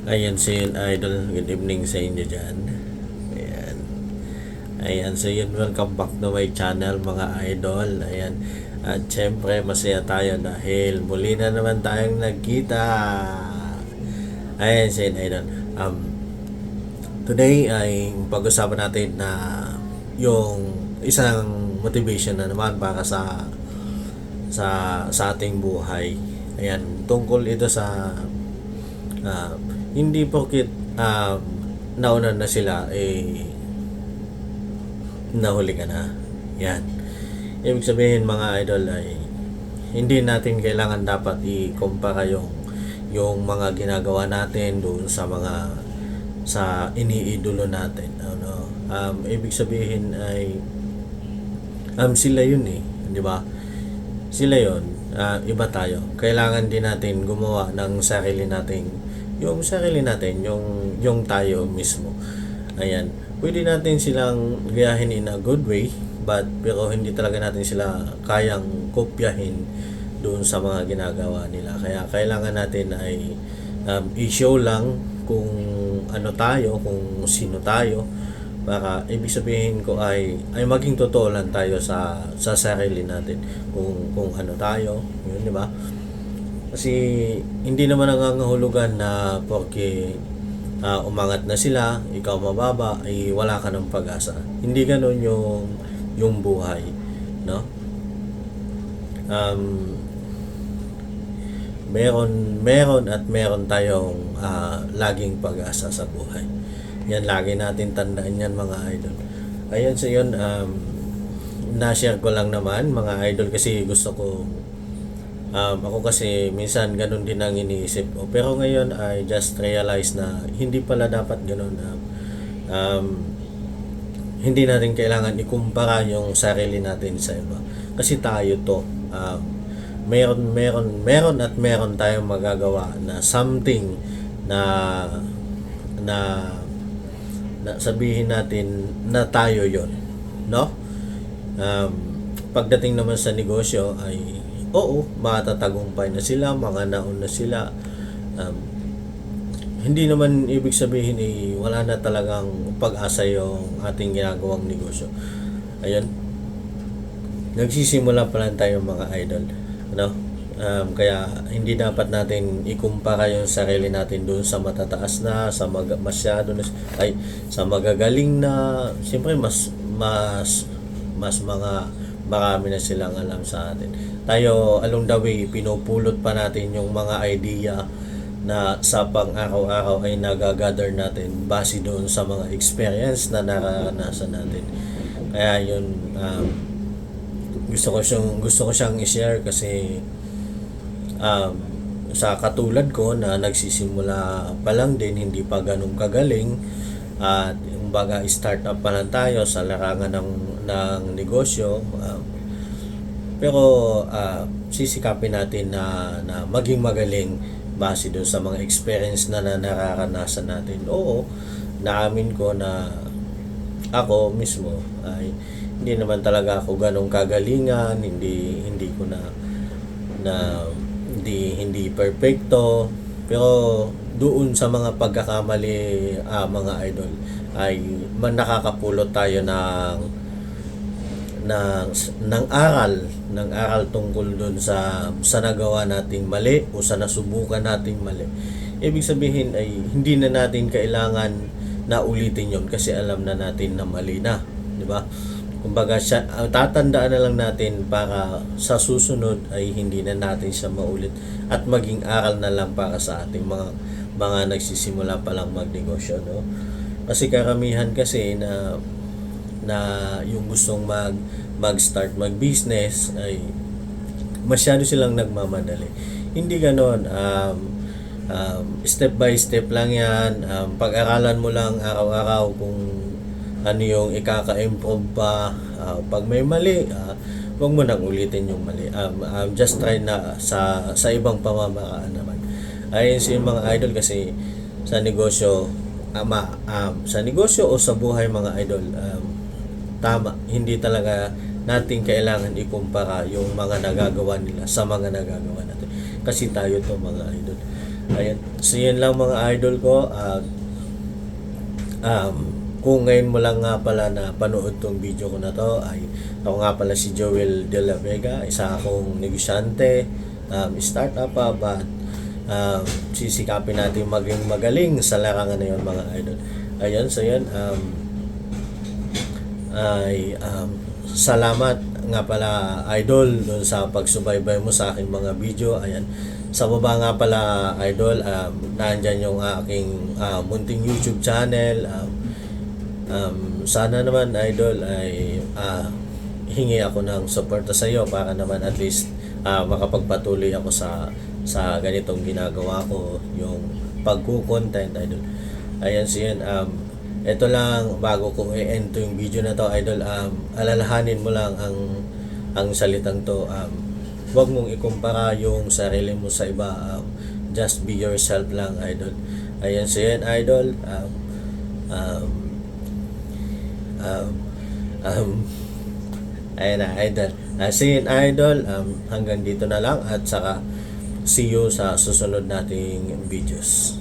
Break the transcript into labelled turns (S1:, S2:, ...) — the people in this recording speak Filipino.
S1: Ayan, so yun, idol. Good evening sa inyo dyan. Ayan. Ayan, so yun, welcome back to my channel, mga idol. Ayan. At syempre, masaya tayo dahil muli na naman tayong nagkita. Ayan, so yun, idol. Today ay pag-usapan natin na yung isang motivation na naman para sa ating buhay. Ayan, tungkol ito sa ah, hindi porket nauna na sila nahuli ka na. Yan. Ibig sabihin, mga idol, ay hindi natin kailangan dapat i-compare yung mga ginagawa natin doon sa iniidolo natin. Ano? Ibig sabihin ay sila yun di ba? Sila yun, iba tayo. Kailangan din natin gumawa ng sarili natin, yung tayo mismo. Ayan. Pwede natin silang gayahin in a good way, pero hindi talaga natin sila kayang kopyahin doon sa mga ginagawa nila. Kaya kailangan natin ay i-show lang kung ano tayo, kung sino tayo, para ibig sabihin ko ay maging totoo lang tayo sa sarili natin, kung ano tayo, yun, di ba? Kasi hindi naman nangangahulugan na porque umangat na sila, ikaw mababa, ay wala ka ng pag-asa. Hindi ganoon yung buhay, no? Meron tayong laging pag-asa sa buhay. Yan, lagi natin tandaan yan, mga idol. Ayun, so yun, na-share ko lang naman, mga idol, kasi gusto ko ako kasi minsan ganun din ang iniisip ko. Pero ngayon I just realize na hindi pala dapat ganun. Hindi natin kailangan ikumpara yung sarili natin sa iba. Kasi tayo to. Meron tayong magagawa na something na na sabihin natin na tayo yon, no? Pagdating naman sa negosyo ay oo, matatagumpay na sila, mga naon na sila. Hindi naman ibig sabihin wala na talagang pag-asa yung ating ginagawang negosyo. Ayun, nagsisimula pa lang tayo, mga idol, ano? Kaya hindi dapat natin ikumpara yung sarili natin doon sa matataas na, masyado na, sa magagaling na. Siyempre mas mga marami na silang alam sa atin. Tayo along the way, pinupulot pa natin yung mga idea na sa pang-araw-araw ay nagagather natin base doon sa mga experience na nararanasan natin. Kaya yun, gusto ko siyang i-share kasi sa katulad ko na nagsisimula pa lang din, hindi pa ganun kagaling, at yung baga startup pa lang tayo sa larangan ng negosyo, pero sisikapin natin na maging magaling base doon sa mga experience na nararanasan natin. Oo, naamin ko na ako mismo ay hindi naman talaga ako ganong kagalingan, hindi ko hindi perfecto, pero doon sa mga pagkakamali, mga idol, ay nakakapulot tayo ng aral tungkol doon sa nagawa nating mali o sa nasubukan nating mali. Ibig sabihin ay hindi na natin kailangan na ulitin yon kasi alam na natin na mali na, di ba? Kumbaga tatandaan na lang natin para sa susunod ay hindi na natin siya maulit at maging aral na lang para sa ating mga nagsisimula pa lang magnegosyo, no? Kasi karamihan kasi na yung gustong mag-start mag-business ay masyado silang nagmamadali. Hindi ganoon. Step by step lang yan. Pag-aralan mo lang araw-araw kung ano yung ikaka-improve pa. Pag may mali, huwag mo nang ulitin yung mali. Just try na sa ibang pamamaraan naman. Ayun si mga idol, kasi sa negosyo, sa negosyo o sa buhay, mga idol, tama, hindi talaga natin kailangan ikumpara yung mga nagagawa nila sa mga nagagawa natin. Kasi tayo to, mga idol. Ayun. So yun lang mga idol ko. Kung ngayon mo lang nga pala na panood tong video ko na to, ay ako nga pala si Joel De La Vega, isa akong negosyante, startup pa, but sisikapin natin maging magaling sa larangan na yun mga idol. Ayun, so yun, salamat nga pala idol doon sa pagsubaybay mo sa aking mga video. Ayan, sa baba nga pala idol, nandyan yung aking munting YouTube channel. Sana naman idol ay hingi ako ng suporta sa iyo para naman at least makapagpatuloy ako sa ganitong ginagawa ko, yung pagko-content idol. Ayan, so yun, ito lang bago ko i-end to yung video na to idol, alalahanin mo lang ang salitang to, huwag mong ikumpara yung sarili mo sa iba, just be yourself lang idol. Ayan, so yun idol, ayun na idol, see you idol, hanggang dito na lang at saka see you sa susunod nating videos.